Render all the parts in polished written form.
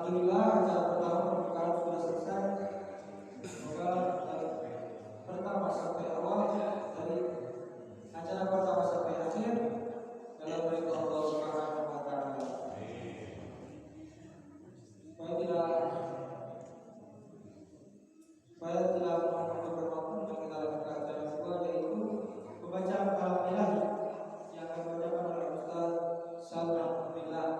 Alhamdulillah acara pertama pembukaan sudah selesai. Semoga pertama sampai awal dari acara pertama sampai akhir dalam ridho Allah Subhanahu wa taala. Supaya tidak mengambil waktu, kita lanjutkan acara kedua, yaitu pembacaan kalam ilahi yang akan dibacakan oleh Ustaz Salman Billah.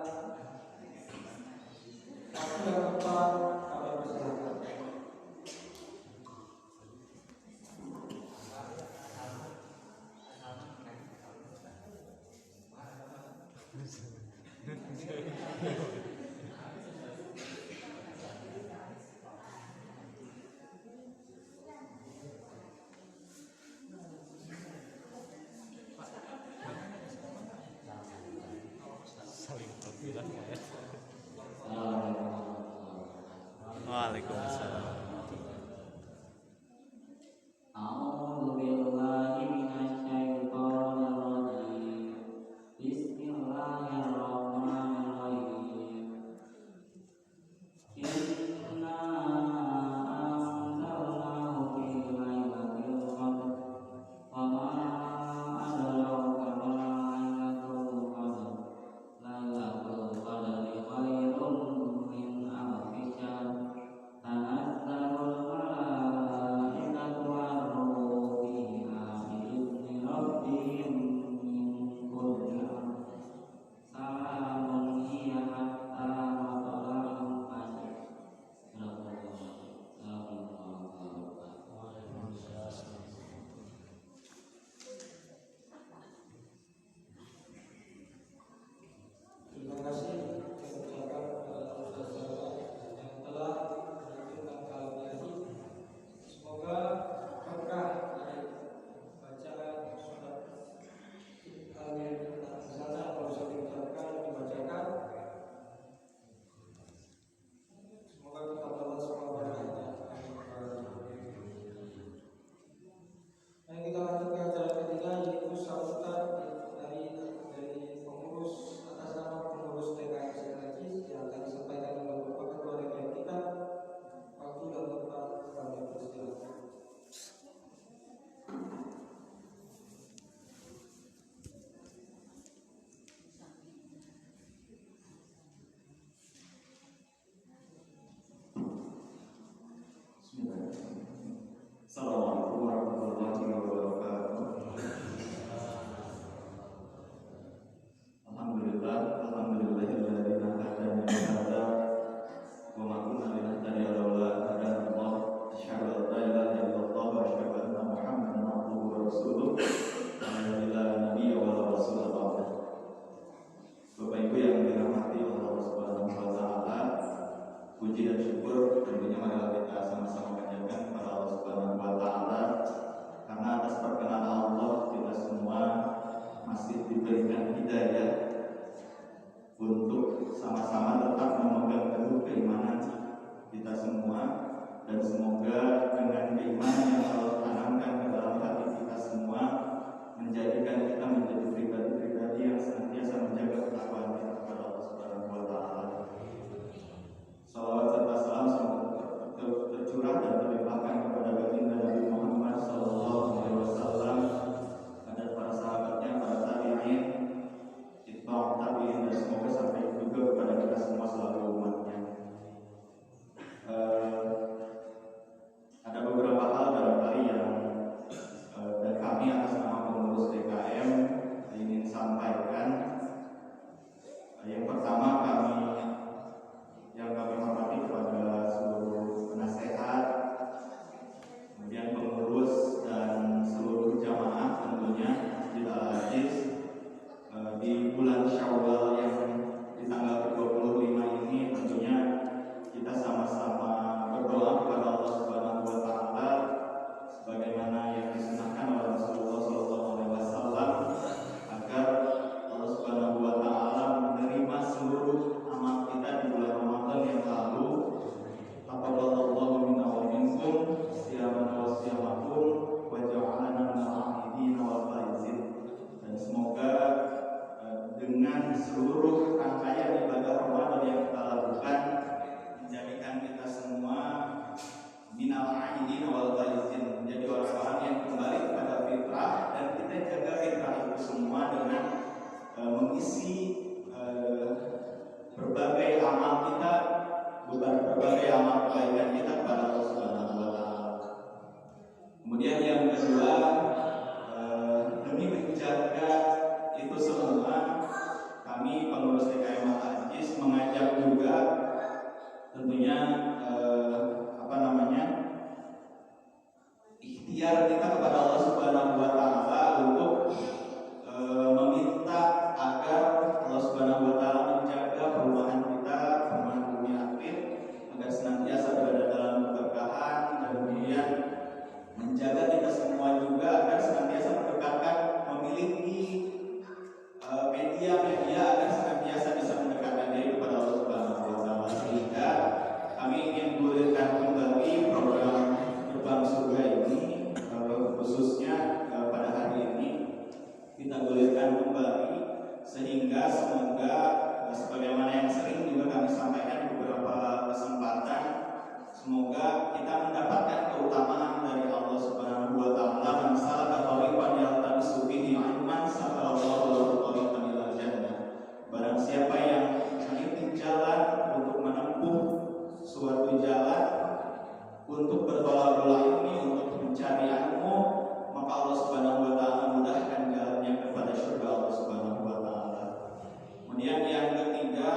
Waktu yang tepat kami persilakan. Waalaikumsalam. Assalamualaikum warahmatullahi wabarakatuh. Alhamdulillahilladzi hadana li hadza wa ma kunna linahtadiya laula an hadana Allah. Asyhadu an la ilaha illallah wa asyhadu anna Muhammadan abduhu wa rasuluh. La nabiyya wa la rasula ba'da. Bapak Ibu yang dirahmati Allah Subhanahu wa taala, puji dan syukur tentunya marilah kita sama-sama panjatkan kepada Allah Subhanahu wa taala, karena atas perkenan Allah kita semua masih diberikan hidayah untuk sama-sama tetap memegang teguh keimanan kita semua, dan semoga dengan keimanan yang Allah tanamkan ke dalam hati kita semua menjadikan kita menjadi pribadi-pribadi yang senantiasa menjaga ketakwaan kita kepada Allah Subhanahu wa taala. Salawat serta salam tercurah dan terlimpahkan kepada baginda Nabi Muhammad SAW, pada para sahabatnya, para tabi'in, itba'ut tabi'in, dan semoga sampai juga kepada kita semua selalu umatnya. Ada beberapa hal barangkali yang dan kami atas nama pengurus DKM ingin sampaikan amal kita, berbagai amal kebaikan kita kepada Allah Subhanahu wa taala. Kemudian yang kedua, demi menjaga itu semua, kami pengurus TKM Al-Aziz mengajak juga tentunya ikhtiar kita kepada Allah Subhanahu wa taala untuk meminta agar Allah Subhanahu wa taala menjaga perumahan kita, perumahan Bumi Aktif, agar senantiasa berada dalam keberkahan, dan kemudian menjaga kita semua juga agar senantiasa mendekatkan, memiliki media-media agar senantiasa bisa mendekatkan diri kepada Allah Subhanahu wa taala, sehingga kami ingin menggulirkan kembali program Gerbang Surga ini, khususnya pada hari ini kita gulirkan kembali, sehingga semoga sebagaimana yang sering juga kami sampaikan di beberapa kesempatan, semoga kita mendapatkan keutamaan dari Allah Subhanahu wa taala. Man salaka thariqan yaltamisu fihi ilman sahalallahu lahu thariqan ilal jannah. Barang siapa yang meniti jalan untuk menempuh suatu jalan, untuk bertolak ini, untuk mencari ilmu, maka Allah Subhanahu wa taala mudahkan jalannya kepada surga Allah Subhanahu wa taala. Kemudian yang ketiga,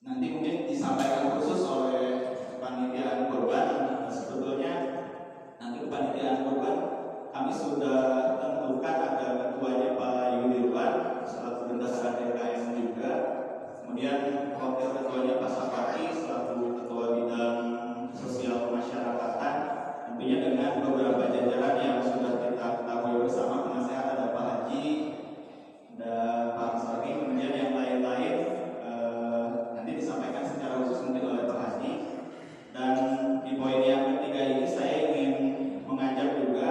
nanti mungkin disampaikan khusus oleh kepanitiaan kurban. Sebetulnya nanti kepanitiaan kurban kami sudah tentukan, ada ketuanya Pak Yudirwan selaku bendahara DKM juga, kemudian wakil ketuanya Pak Sapati selaku ketua bidang sosial kemasyarakatan, tentunya dengan beberapa jajaran yang sudah kita ketahui bersama. Penasehat ada Pak Haji, ada Pak Ansari, kemudian yang lain-lain nanti disampaikan secara khusus mungkin oleh Pak Haji. Dan di poin yang ketiga ini saya ingin mengajak juga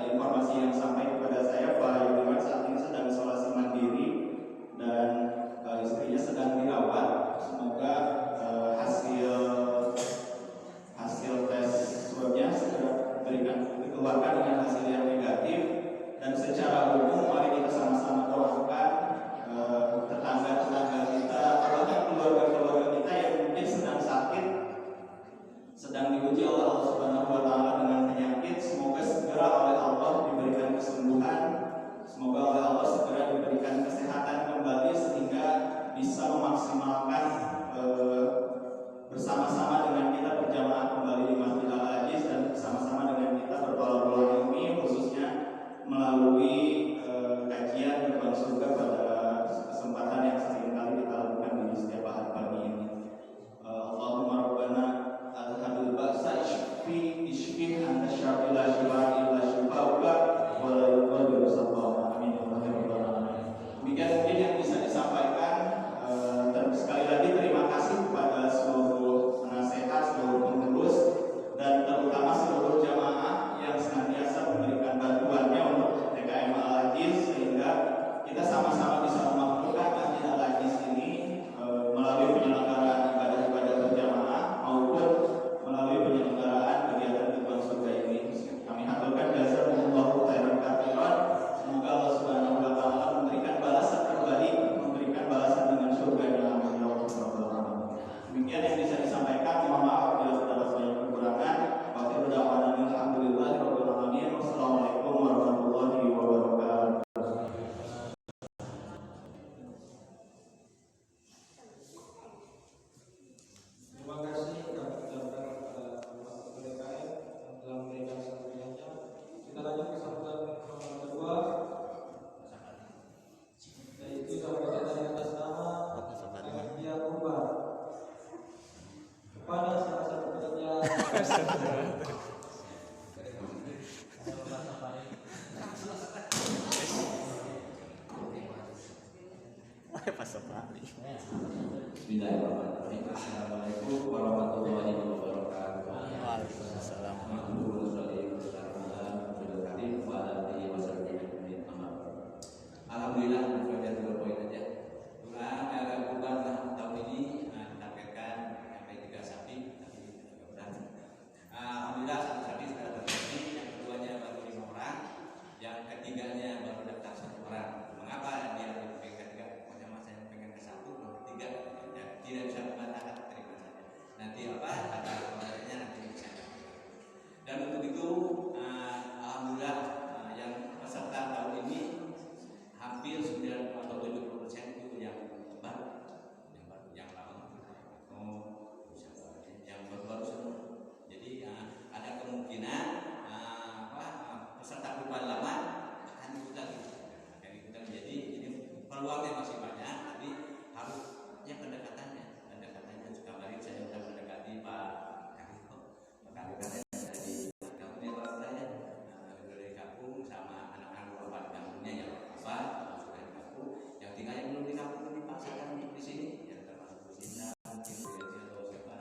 informasi yang sampai kepada saya, Pak Yudirwan saat ini sedang isolasi mandiri dan istrinya sedang dirawat. Semoga hasil tes swabnya segera dikeluarkan dengan hasil yang negatif. Dan secara umum mari kita sama-sama doakan tetangga-tetangga kita, bahkan keluarga-keluarga kita yang mungkin sedang sakit, sedang diuji oleh Allah Subhanahu wa taala dengan penyakit. Semoga segera oleh Allah diberikan kesembuhan, semoga oleh Allah segera diberikan kesehatan kembali, sehingga bisa memaksimalkan bersama-sama dengan kita berjamaah kembali di Masjid Al-Aziz, dan bersama-sama dengan kita bertolak-tolak ilmi, khususnya melalui kajian Gerbang Surga pada kesempatan yang sering kali kita lakukan di setiap hari pagi ini. Allahumma rabbana adhabil ba'sa ishfi anta syafi la shifa illa shifauka wa la yughadiru saqama. Amin ya rabbal alamin. Demikian mungkin yang bisa disampaikan. Dan sekali lagi terima kasih kepada seluruh penasehat, seluruh pengurus, dan terutama seluruh jamaah yang senantiasa memberikan bantuannya untuk TKM Al-Aziz, sehingga kita sama-sama bisa memajukan Masjid Al-Aziz ini melalui penyelenggaraan ibadah-ibadah berjamaah maupun melalui penyelenggaraan kegiatan Gerbang Surga ini. Kami haturkan jazakumullahu khairan katsiran. Semoga Allah Subhanahu wa taala memberikan balasan terbaik, memberikan balasan dengan surga-Nya. Amin ya rabbal alamin. Demikian yang bisa disampaikan. Mohon maaf bila terdapat banyak kekurangan. Wa alhamdulillahi rabbil alamin. Wassalamualaikum warahmatullahi wabarakatuh. Terima kasih kami ucapkan kepada Bapak Ketua DKM yang telah memberikan sambutannya. Kita lanjut ke sambutan yang kedua, yaitu sambutan dari atas nama Panitia Kurban. Kepada salah satu panitia Bismillahirrahmanirrahim. Assalamualaikum warahmatullahi wabarakatuh. Waalaikumsalam. Alhamdulillah, mudah-mudahan dua poin aja. Kurban tahun ini ditargetkan sampai 3 sapi, tapi mudah-mudahan. Alhamdulillah 1 sapi sudah terjadi, yang keduanya baru 5 orang, yang ketiganya baru daftar 1 orang. peluangnya masih banyak, tapi harus yang pendekatannya juga mari saya sudah mendekati Pak Kariko. Pak Kariko dari kampungnya Pak saya dari kampung sama anak-anak Bapak di kampungnya yang apa sudah di kampung, yang tinggal yang belum di kampung itu dipaksakan untuk di sini, yang termasuk Bu Sinta, mungkin Bu Yeti atau siapa.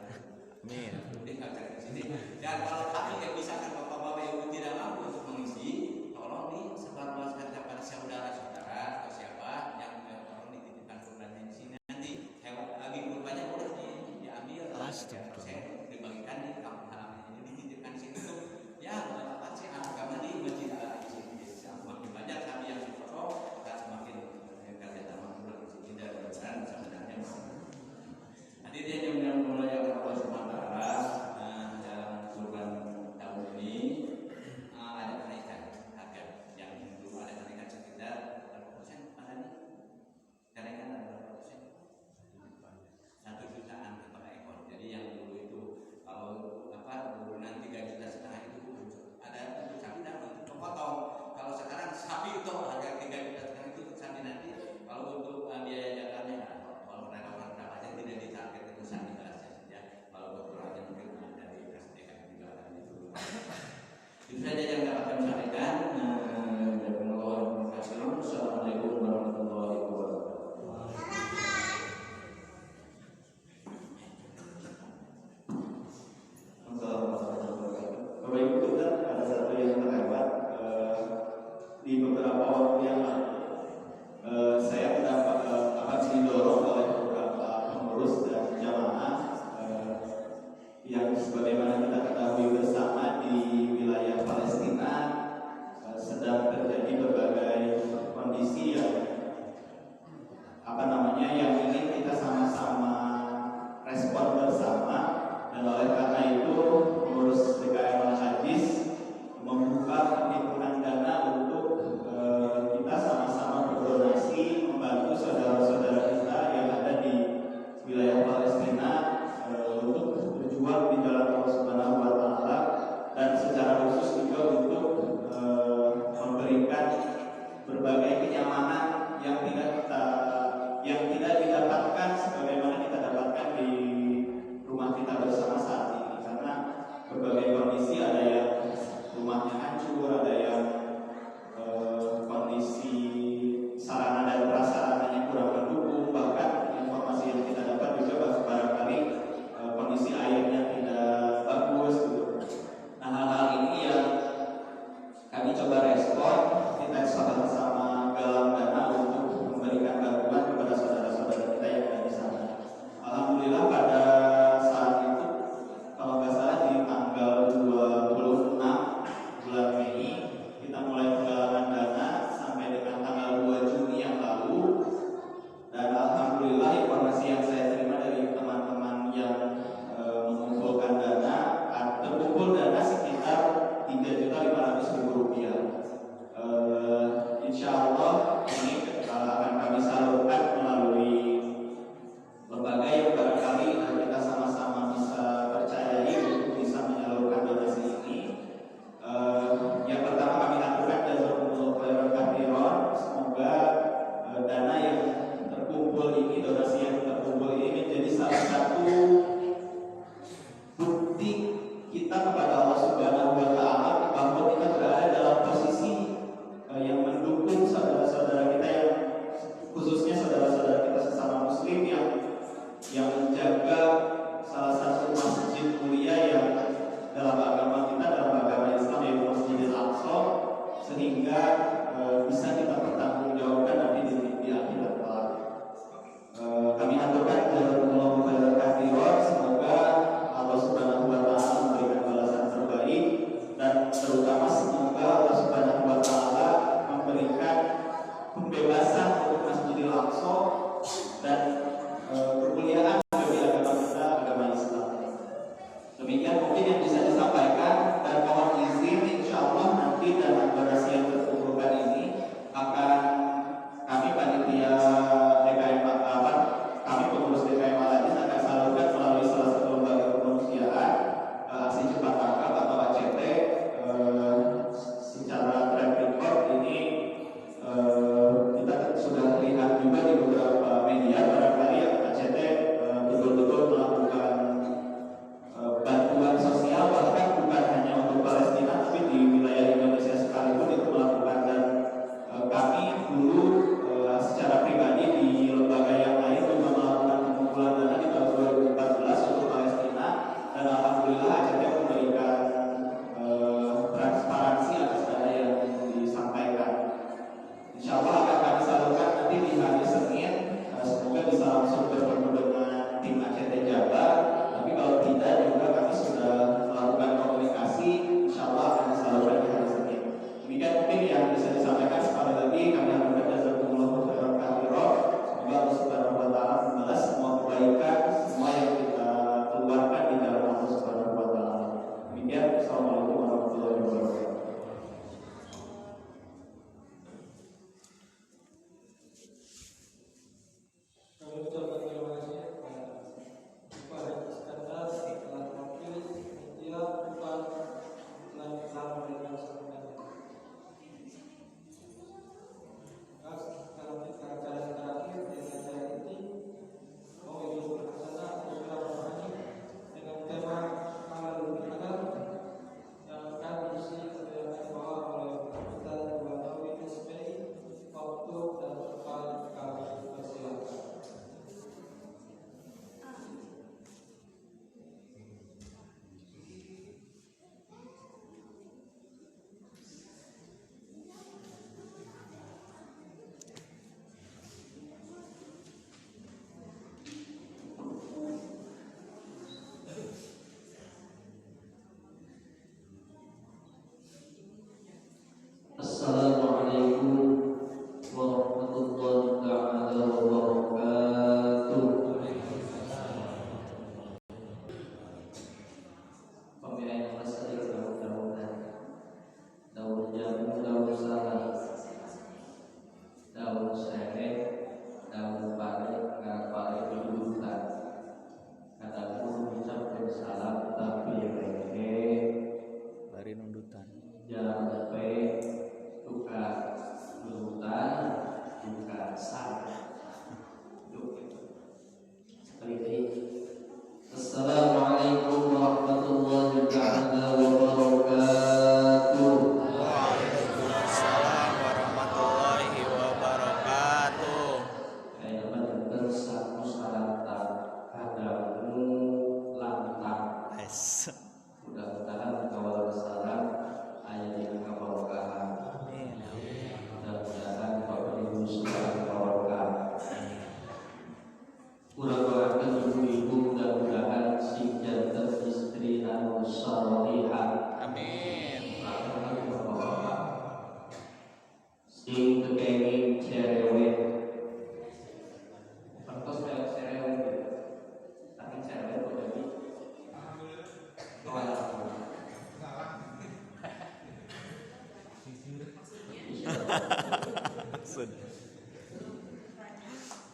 Amin. Dikatakan di sini. Dan kalau kami yang misalkan bapak-bapak ibu tidak mampu untuk mengisi, tolong disebarluaskan kepada saudara-saudara atau siapa yang tolong dititipkan kurbannya di sini. Nanti hewan lagi kurbannya boleh diambil, saya dibagikan di kampung halaman ini dititipkan di situ. Ya, pasti agama di masjid di sini. Semakin banyak kami yang dipotong, dan semakin kerjasama pulang di sini dan beran sebenarnya. Hadirin yang mulia Allah Subhanahu wa taala, dalam kurban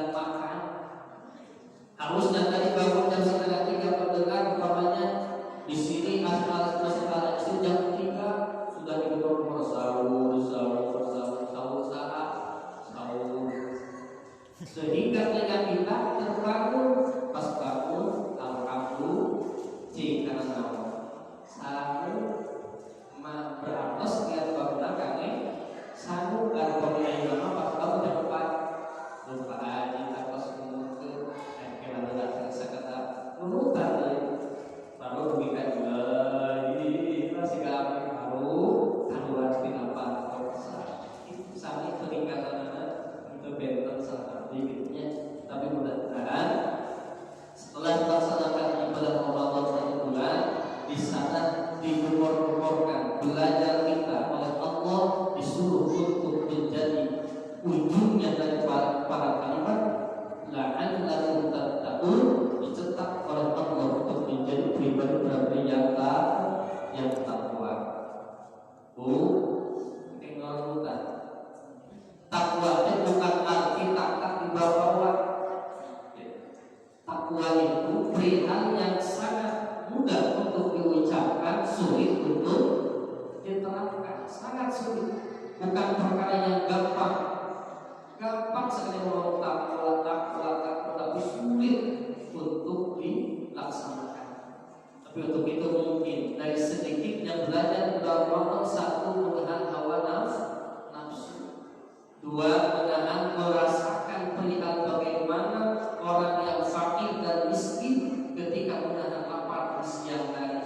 dan makan. Harusnya tadi bangun jam 2:30 pendengar umpamanya di sini masih ada istri jam 3 sudah digedor sahur sehingga telinga kita terbangun. Pas bangun alhamdulillah karena nama sahur beratus lihat bangunan kami sahur dan pemilih nama pas bangun jam 4 lupa aja tak pas mungkin kira tidak bisa kata menutar baru bukan ini masih kami baru haluan pinapaan itu sampai peningkatan itu benten sangat dikitnya, tapi mudah-mudahan setelah melaksanakan ibadah Ramadan 1 bulan di sana digumur-gumurkan belajar kita oleh Allah disuruh untuk menjadi ujungnya dari para kalimat la'allakum tattaqun, dicetak oleh Allah untuk menjadi pribadi-pribadi yang takwa. Takwa itu bukan arti takwa di bawah. Takwa itu perihal yang sangat mudah untuk diucapkan, sulit untuk diterapkan, sangat sulit. Bukan perkara yang gampang. Gampang sekali mau takwa, tapi sulit untuk dilaksanakan. Tapi untuk itu mungkin dari sedikitnya belajar Ramadan, 1 menahan hawa nafsu, 2 menahan merasakan perihal bagaimana orang yang fakir dan miskin ketika menahan lapar di siang hari,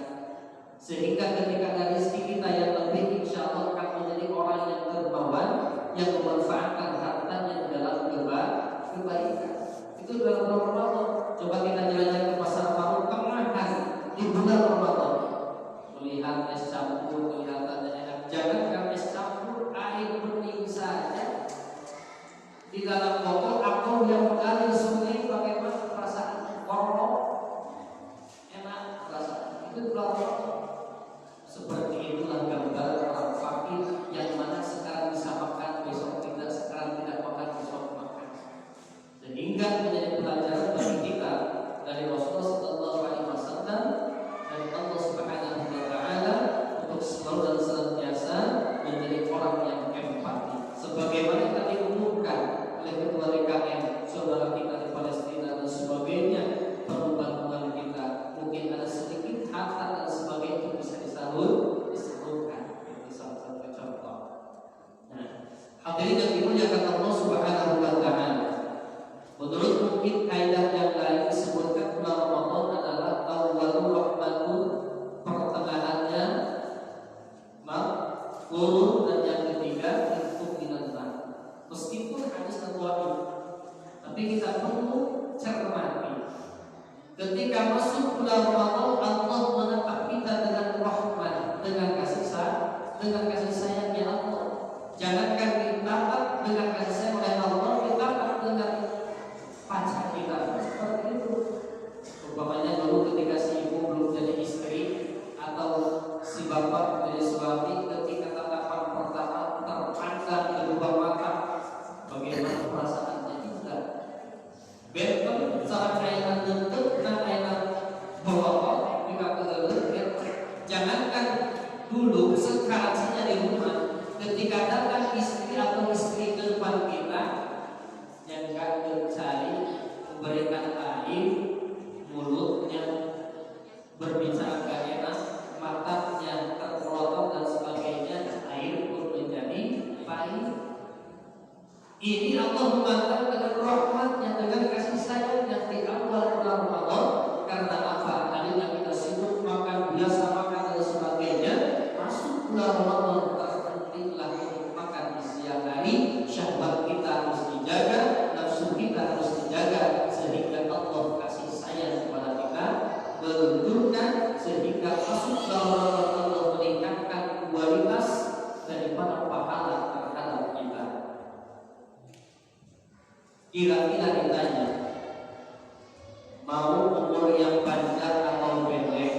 sehingga ketika ada rezeki kita yang lebih, insya Allah akan menjadi orang yang dermawan, yang memanfaatkan hartanya dalam kebaikan. Itu dalam Ramadan. Coba kita jalan-jalan ke pasar baru kemahan di bulan Ramadan, melihat es campur, kelihatannya enak. Jangankan es campur, air bening saja di dalam botol atau yang mengalir sungai, bagaimana perasaan korok enak perasaan itu belum. Seperti itulah gambar orang fakir yang mana sekarang bisa makan, besok tidak, sekarang tidak makan, besok makan. Sehingga menjadi pelajaran bagi kita dari Rasulullah SAW, dari Allah Subhanahu wa Ta'ala, untuk selalu dan senantiasa menjadi orang yang empati. Sebagaimana tadi diumumkan oleh ketua DKM, saudara kita di Palestina dan sebagainya, perlu bantuan kita. Mungkin ada sedikit harta dan sebagainya itu bisa disalurkan. Itu salah satu contoh. Nah, hadirin yang dimuliakan Allah Subhanahu wa Ta'ala, menurut mungkin kaidah yang lain disebutkan bulan Ramadan adalah awwalur rahmatun, pertengahannya maghfurun, dan yang ketiga untuk minanna. Meskipun hadis Nabawi, tapi kita perlu cermati. Ketika masuk bulan Ramadan, Allah menatap kita dengan rahmat, dengan kasih sayangnya Allah. Jangankan ditatap dengan kasih sayang oleh Allah, ditatap dengan pacar kita seperti itu. Umpamanya dulu ketika si ibu belum jadi istri atau si bapak menjadi suami, ketika tatapan pertama terpandang kedua mata, bagaimana perasaannya kita? Betul, saat kainan tentu dan kainan bawa juga kegelut. Jangankan dulu, sekarang saja di rumah, ketika datang istri atau istri ke depan kita, yang kami cari memberikan air, mulutnya berbicara gak enak, matanya terpelotot dan sebagainya, air pun menjadi pahit. Ini Allah memantau dengan rahmatnya, dengan kasih sayang yang di awal bulan Ramadan. Karena apa? Tadi yang kita sibuk makan, biasa makan dan sebagainya, masuk bulan Ramadan terhentilah untuk makan di siang hari. Syahwat kita harus dijaga, nafsu kita harus dijaga, sehingga Allah kasih sayang kepada kita menunjukkan, sehingga masuk dalam Ramadan Allah meningkatkan kualitas daripada pahala terhadap kita. Kira-kira ditanya, mau umur yang panjang atau pendek?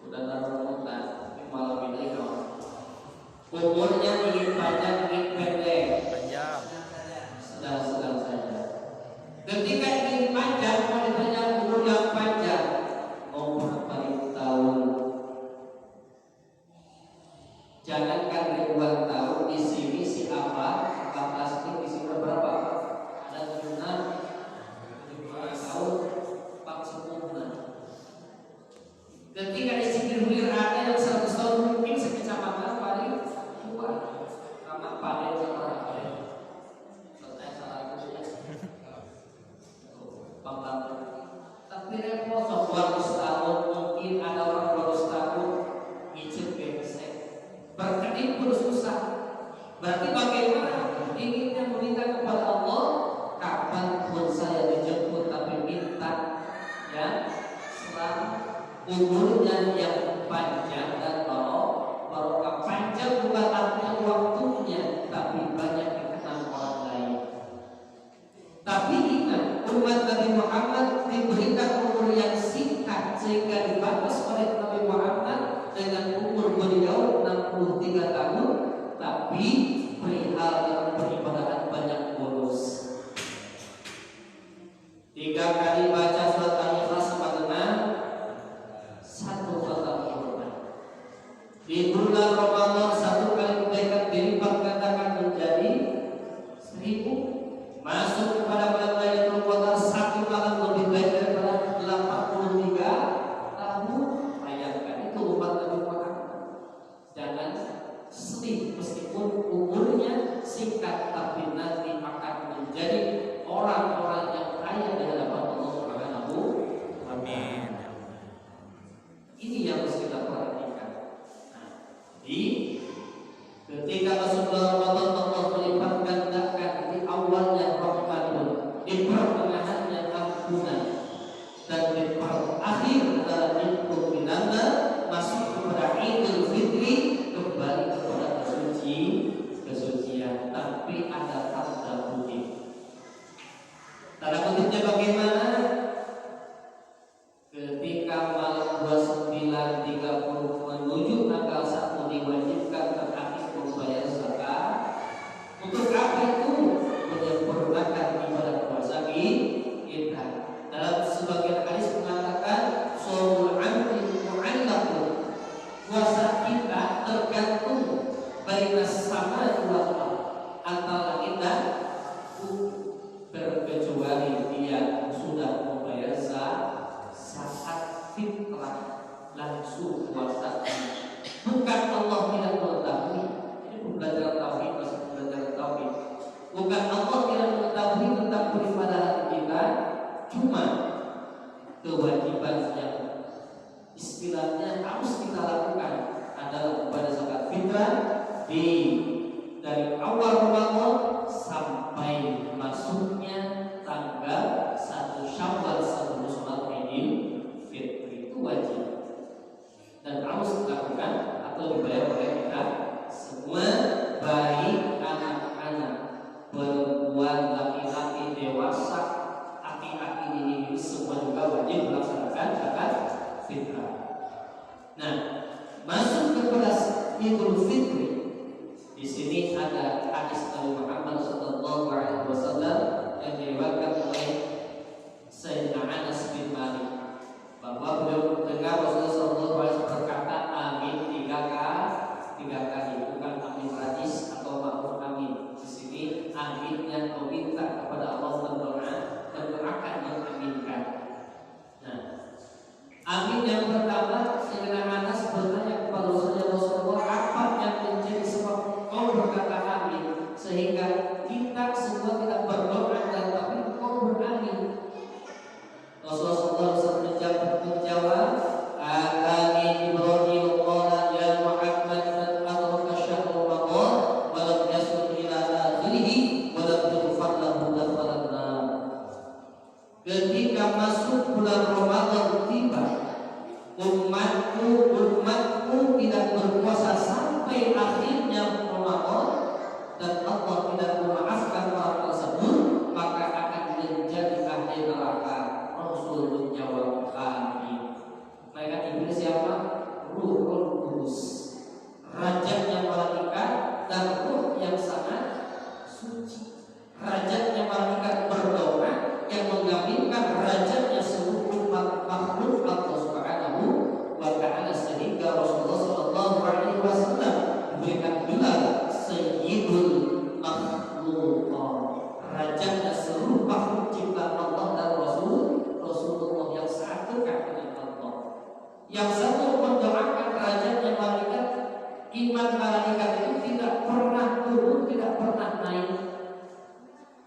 Udah taruh mutan, tapi malam ini kawan. Umurnya ingin panjang, ingin pendek? Panjang. Sedang saja. kali baca surat Al-Ikhlas sama dengan 1 khatam Quran. Di bulan Ramadan 1 kali kebaikan dilipat gandakan menjadi 1000. Masuk kepada bulan Lailatul Qadar 1 malam lebih baik daripada 83 tahun. Bayangkan itu umat Nabi Muhammad. Jangan sedih meskipun umurnya singkat, tapi nanti akan menjadi orang-orang yang kaya di hadapan Allah Subhanahu wa Ta'ala. Ini yang harus kita perhatikan. Nah, ketika masuk bulan Ramadan, Allah melipat gandakan di awalnya rahmatun, di pertengahannya ampunan, dan di akhir adalah nikmat binanda, masuk kepada Idul Fitri, kembali kepada kesucian. Tapi ada tanda kutip. Tanda kutipnya bagaimana? Ketika malam 29.30 menuju tanggal 1 diwajibkan terakhir membayar zakat. Untuk apa itu? Menyempurnakan ibadah puasa kita. Dalam sebagian hadis mengatakan shaumul 'abdi mu'allaqun. Puasa kita tergantung bainas sama wal ardh, antara kita berkecuali dia sudah membayar saat fitrah langsung puasa. Bukan Allah tidak mengetahui. Ini pembelajaran tauhid, masih pembelajaran tauhid. Bukan Allah tidak mengetahui tentang peribadahan kita, cuma kewajiban yang istilahnya harus kita lakukan adalah pada zakat fitrah dari awal Ramadan sampai masuknya tanggal 1 Syawal sebelum sholat Idul Fitri, itu wajib dan harus dilakukan atau dibayar oleh kita semua, baik anak-anak, perempuan, laki-laki, dewasa, aki-aki ini semua juga wajib melaksanakan zakat fitrah. Nah, masuk kepada Idul Fitri. Di sini ada hadis Nabi Muhammad SAW yang diriwayatkan oleh Sayyidina Anas bin Malik, bahwa beliau mendengar Rasulullah SAW berkata amin 3 kali, bukan amin radis atau makmur amin. Di sini aminnya meminta kepada Allah berdoa dan akan mengaminkan. Nah, amin yang pertama, Sayyidina Anas bertanya kepada Rasulullah, apa yang menjadi sebab kau berkata amin sehingga kita semua tidak berdoa dan tapi kau beramin? Rasulullah SAW menjawab, "Atani Ibrahim qala ya Muhammad man adraka syahr Ramadan wa lam yasum ila akhirih wa lam yughfar lahu dakhala an-nar." Ketika masuk bulan Ramadan tiba, umatku tidak berpuasa sampai akhirnya Ramadan dan Allah tidak memaafkan orang tersebut, maka akan menjadi ahli neraka. Rasul menjawab amin. Malaikat Jibril siapa? Ruhul Qudus, rajanya malaikat dan ruh yang sangat suci. Rajanya malaikat berdoa yang menggabungkan rajanya seluruh makhluk Allah Subhanahu wa Ta'ala, sehingga Rasulullah SAW diberikan gelar Sayyidul Makhluqat, rajanya seluruh makhluk ciptaan Allah dan Rasulullah yang sangat dekat dengan Allah. Yang satu mendoakan rajanya malaikat, iman malaikat itu tidak pernah turun, tidak pernah naik.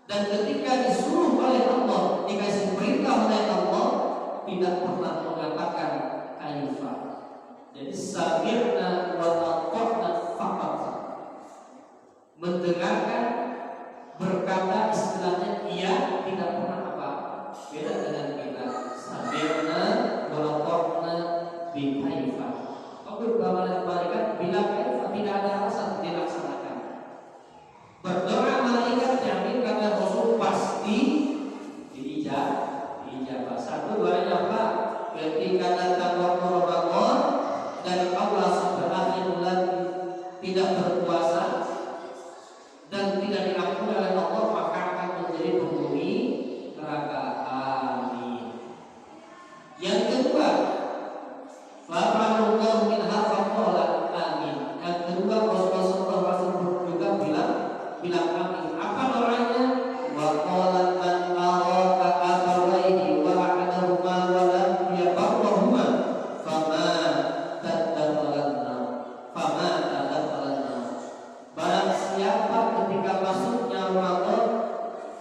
Dan ketika disuruh oleh Allah, dikasih perintah oleh Allah, tidak pernah mengatakan kaifa. Jadi sami'na wa ata'na faqat. Mendengarkan, berkata istilahnya iya, tidak pernah apa. Beda dengan kita. Sami'na wa ata'na bi kaifa. Oke, malaikat bila kaifa tidak ada alasan dilaksanakan. Berdoa malaikat jamin kata Rasul pasti diijabah. Satu doanya apa? Ketika datang waktu Ramadan dari awal sampai akhir bulan tidak berpuasa dan tidak diampuni oleh Allah, maka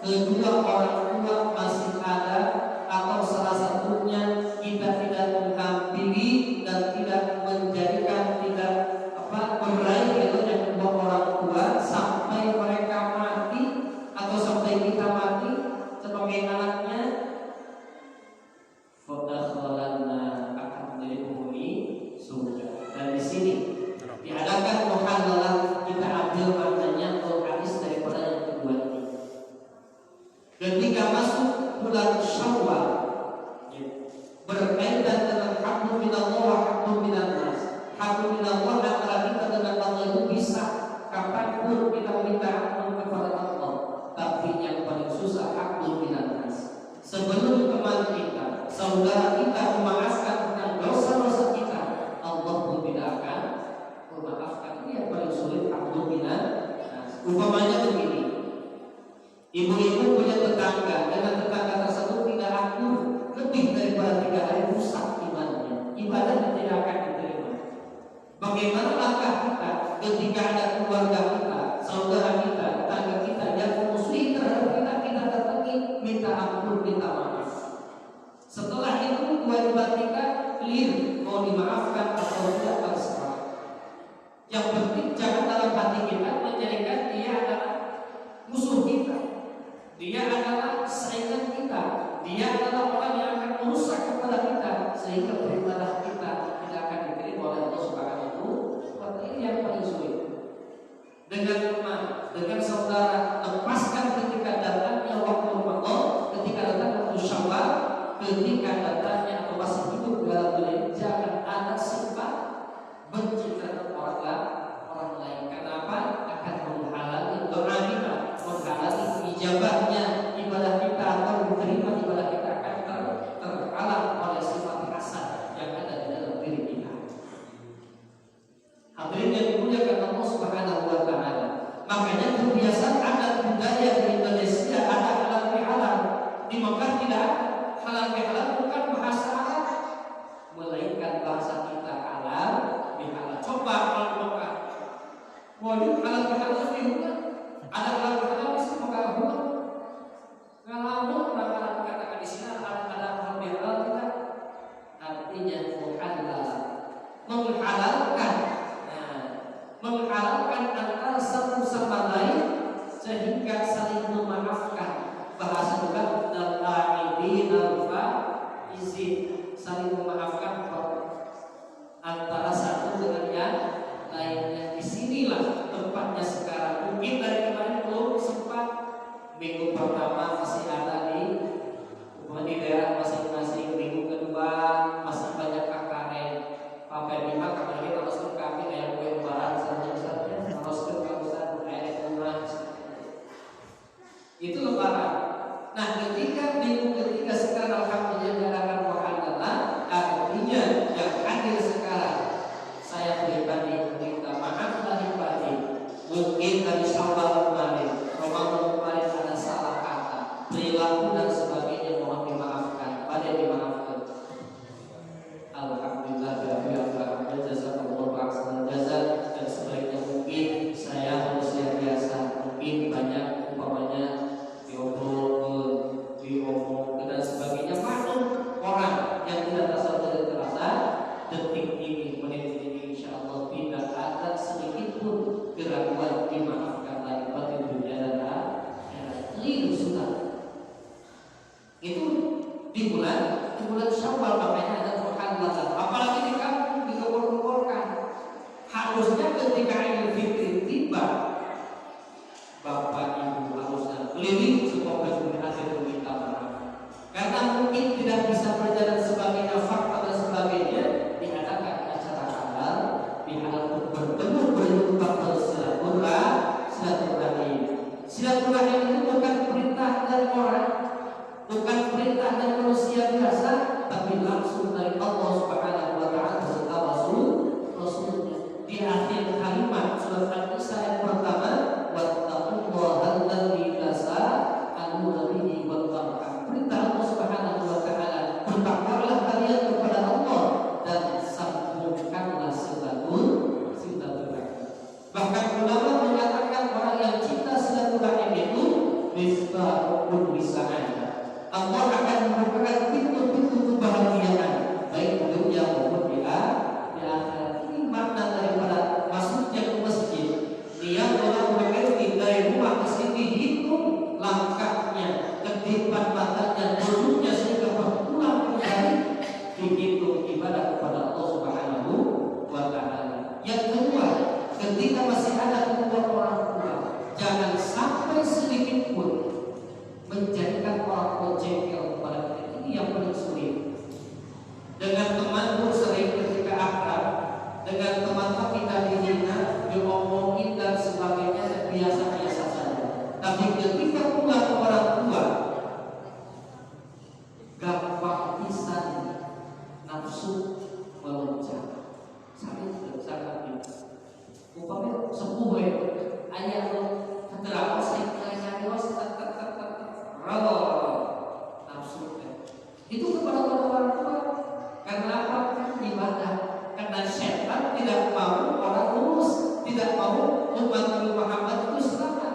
kedua orang tua masih ada atau salah satunya kita tidak menghampiri dan tidak menjadikan tidak meraih ridhonya kedua orang tua sampai mereka mati atau sampai kita mati sebagai anaknya, fadakhalanna akan menjadi penghuni surga. Dan di sini diadakan muhadalah, kita ambil maknanya atau hadis daripada yang kedua ini. Ketika masuk bulan Syawal berkaitan dengan haqqun minallah wa haqqun minan nas. Haqqun minallah antara kita dengan Allah itu bisa kapanpun kita meminta ampun kepada Allah. Tapi yang paling susah haqqun minan nas. Sebelum teman kita, saudara kita memaafkan tentang dosa-dosa kita, Allah pun tidak akan memaafkan. Ini yang paling sulit haqqun minan nas. Umpamanya begini, ibu-ibu punya tetangga, dengan tetangga tersebut tidak akur lebih daripada 3 hari, rusak imannya, ibadahnya tidak akan diterima. Bagaimana langkah kita ketika ada keluarga kita, saudara kita, tetangga kita yang memusuhi terhadap kita, kita datangi, minta ampun, minta maaf. Setelah itu kewajiban kita clear, mau dimaafkan atau tidak terserah. Yang penting jangan dalam hati kita menjadikan dia adalah musuh kita, dia adalah saingan kita, dia adalah orang yang akan merusak kepada kita, sehingga beribadah kita tidak akan diterima oleh Allah Subhanahu wa taala. Ini yang paling sulit. Dengan teman, dengan saudara, lepaskan ketika datangnya waktu Ramadan, ketika datang waktu Syawal, ketika datangnya atau masih hidup dalam dunia, jangan ada sifat benci terhadap orang lain. Kenapa? Akan menghalangi doa kita, menghalangi ijabahnya ibadah kita, atau diterima ibadah kita akan terhalang oleh sifat hasad yang ada di dalam diri kita. Hadirin yang dimuliakan Allah Subhanahu wa taala. Makanya kebiasaan adat budaya di Indonesia ada halal bihalal. Di Mekah tidak ada. Halal bihalal bukan bahasa Arab, melainkan bahasa kita, halal bihalal. Coba kalau di Mekah, wajib halal bihalal di rumah. Ada halal bihalal di Mekah rumah. Ngalamun orang katakan di sini ada halal bihalal tidak? Artinya muhalal, menghalalkan. Menghalalkan antara satu sama lain sehingga saling memaafkan. Bahasa juga al-aidin izin, saling memaafkan antara satu dengan yang lainnya. Disinilah tempatnya sekarang. Mungkin dari kemarin belum sempat, minggu pertama masih ada di daerah masing-masing, minggu kedua masih banyak KKN. Pakai bima kemarin harus kami kayak kue lebaran saja, harus kekausan air rumah. Itu lebaran. Nah, ketika minggu ketiga sekarang alhamdulillah diadakan muhadalah, artinya yang hadir sekarang saya pribadi minta maaf lahir batin. Mungkin dari Syawal kemarin, Ramadan kemarin ada salah kata, perilaku dan sebagainya, mohon dimaafkan, pada dimaafkan. Alhamdulillah jazakallahu khairan jazak. Dan sebaiknya mungkin saya manusia biasa, mungkin banyak umpamanya diomong dan sebagainya, maklum orang yang tidak terasa detik ini, menit ini, insya Allah tidak ada sedikit pun keraguan, dimaafkan lagi batin dunia dan akhirat. Ini sudah itu di bulan Syawal, makanya ada muhadalah. Apalagi di kampung dikumpulkan. Harusnya ketika Idul Fitri tiba, Bapak Ibu harusnya keliling semoga hasil meminta maaf. Karena mungkin tidak bisa berjalan sebagainya, fakta dan sebagainya, diadakan acara halal, dihalal untuk bertemu, berjumpa, silaturahim. Silaturahim itu bukan perintah dari orang, bukan perintah dari manusia biasa, tapi langsung dari Allah Subhanahu wa taala beserta Rasulnya. Di akhir kalimat surat An-Nisa ayat pertama, wattaqullaha alladzi tasaaluna bihi wal arham. Perintah Allah Subhanahu wa taala, bertakwalah kalian kepada Allah dan sambungkanlah silaturahim. Bahkan ulama mengatakan orang yang cinta silaturahim itu miftahu bisa ada. Allah akan membukakan pintu-pintu kebahagiaan baik di dunia maupun di akhirat. Ini makna daripada masuknya ke masjid. Niat orang berhenti dari rumah ke sini, hitung langkahnya, kedipan matanya, duduknya sehingga pulang kembali, dihitung ibadah kepada Allah Subhanahu wa Ta'ala. Yang kedua, ketika masih ada kedua orang tua, jangan sampai sedikit pun menjadikan orang tua jengkel kepada kita. Ini yang paling sulit. Dengan teman pun sering ketika akrab, dengan teman kita dihina, diomongin dan sebagainya biasa-biasa saja. Tapi ketika pulang ke orang tua, gampang bisa nafsu melonjak. Sangat upamanya sepuh ayah lo keterawas saya nyarios nafsu itu kepada orang tua. Karena apa? Ibadah. Karena setan tidak mau orang lurus, tidak mau umat Nabi Muhammad itu selamat.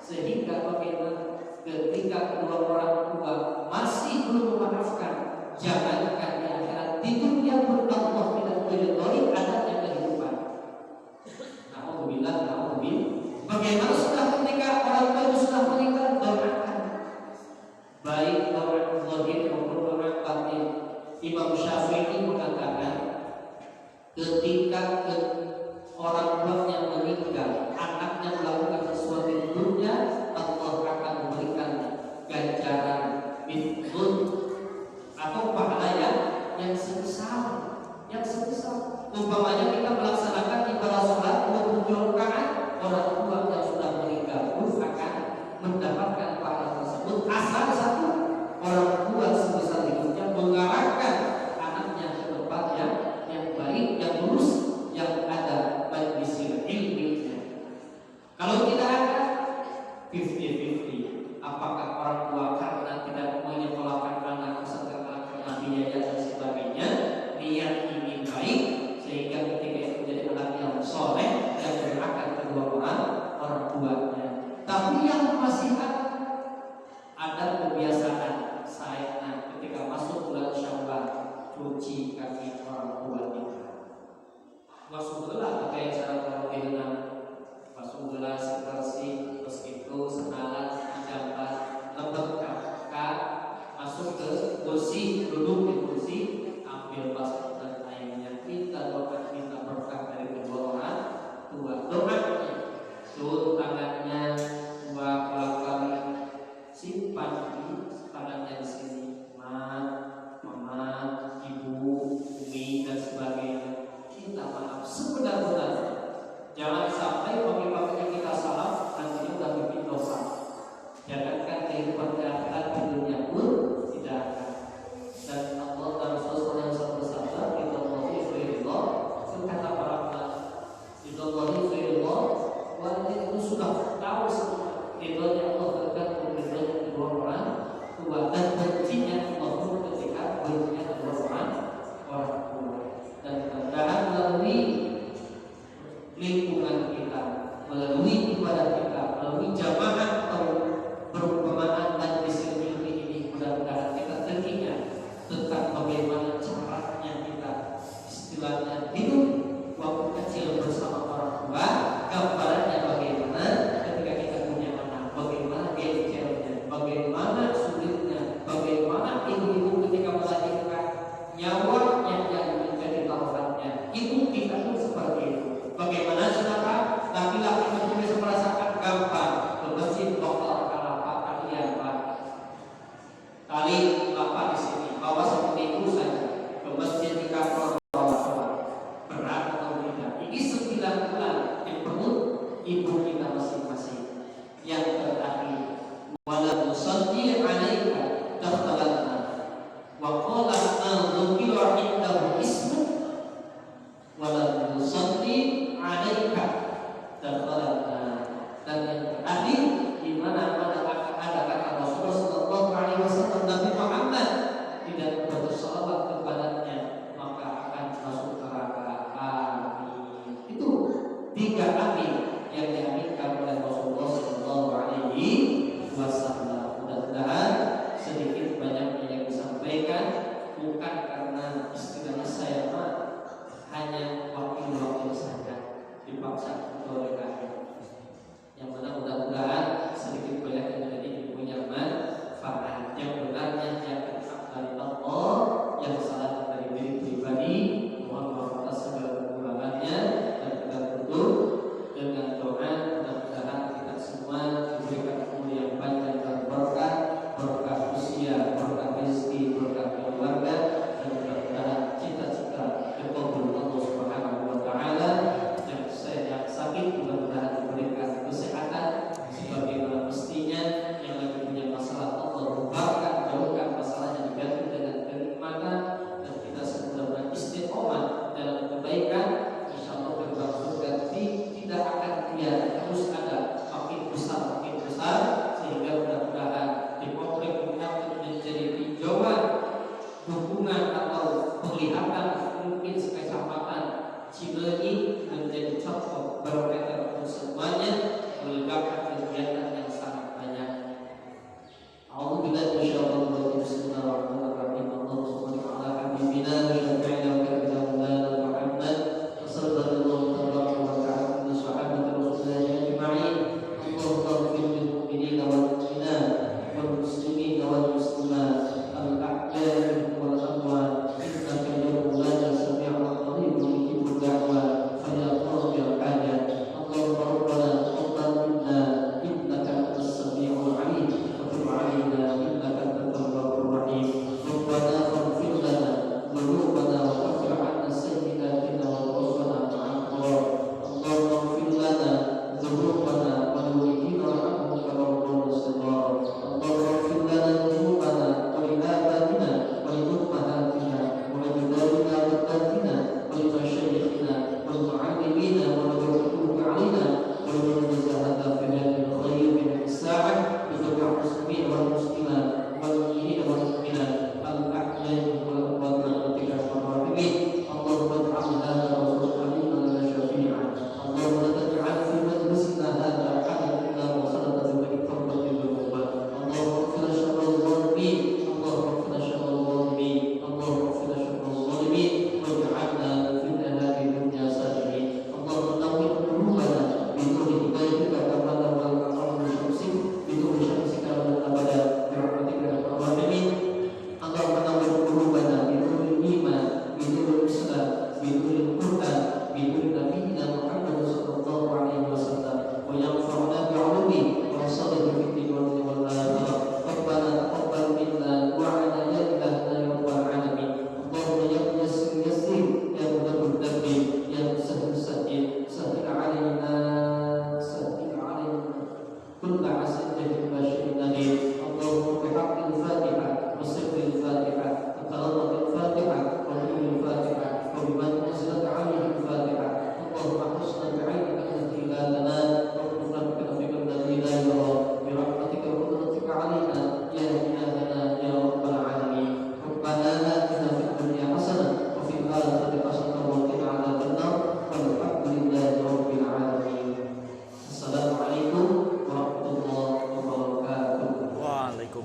Sehingga bagaimana ketika kedua orang tua masih belum memaafkan, jangankan di akhirat, di dunia pun Allah tidak meridhoi adanya kehidupan. Alhamdulillah. Bagaimana sudah ketika orang tua itu sudah meninggal, doakan. Baik doa zahir maupun doa batin. Imam Syafi'i mengatakan ketika orang tuanya meninggal, anaknya melakukan sesuatu di dunia, Allah akan memberikan ganjaran mithlun atau pahala yang sebesar. Umpamanya kita melaksanakan ibadah salat 27 rakaat, orang tua yang sudah meninggal pun akan mendapatkan pahala tersebut. Asal satu, orang tua sebesar hidupnya mengarahkan anaknya ke tempat yang baik, yang lurus, yang ada majlis ilminya. Kalau tidak ada 50-50, apakah orang tua karena tidak menyekolahkan anak karena biaya dan sebagainya, niat ingin baik sehingga ketika itu menjadi anak yang soleh yang berakan kedua orang tuanya. Tapi yang masih ada kebiasaan saya ketika masuk bulan Syawal cuci kaki orang tua kita. Masuk gelas pakai cara terbilang, masuk gelas bersih, terus itu senalan, jambat, lepetkan, masuk ke kursi, duduk di kursi, ambil basket dan airnya, minta doa, minta berkah dari kedua orang tua. Doanya, tangannya dua kali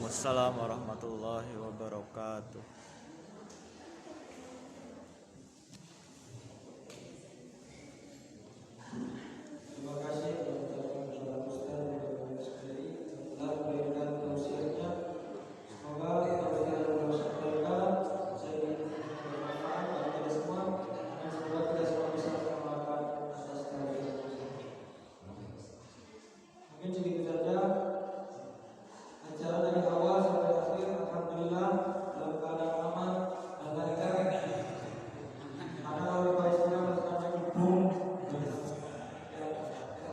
Waalaikumsalam warahmatullahi wabarakatuh. Terima kasih kepada Ustaz dan sekali telah memberikan tausiahnya. Semoga apa yang beliau sampaikan saya bermanfaat bagi kita semua dan semoga kita semua bisa mengamalkan atas kajian tersebut. Mungkin segitu saja acara dari awal sampai akhir. Alhamdulillah dalam keadaan aman dan lancar. Karena kalau Pak Ismail bertanya boom.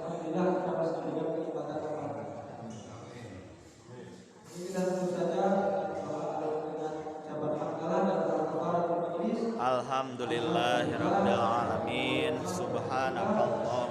Alhamdulillah kita masih diberikan kenikmatan aman. Ini kita tutup saja dengan ucapan hamdalah dan kafaratul majlis. Alhamdulillahirabbil alamin. Subhanallah.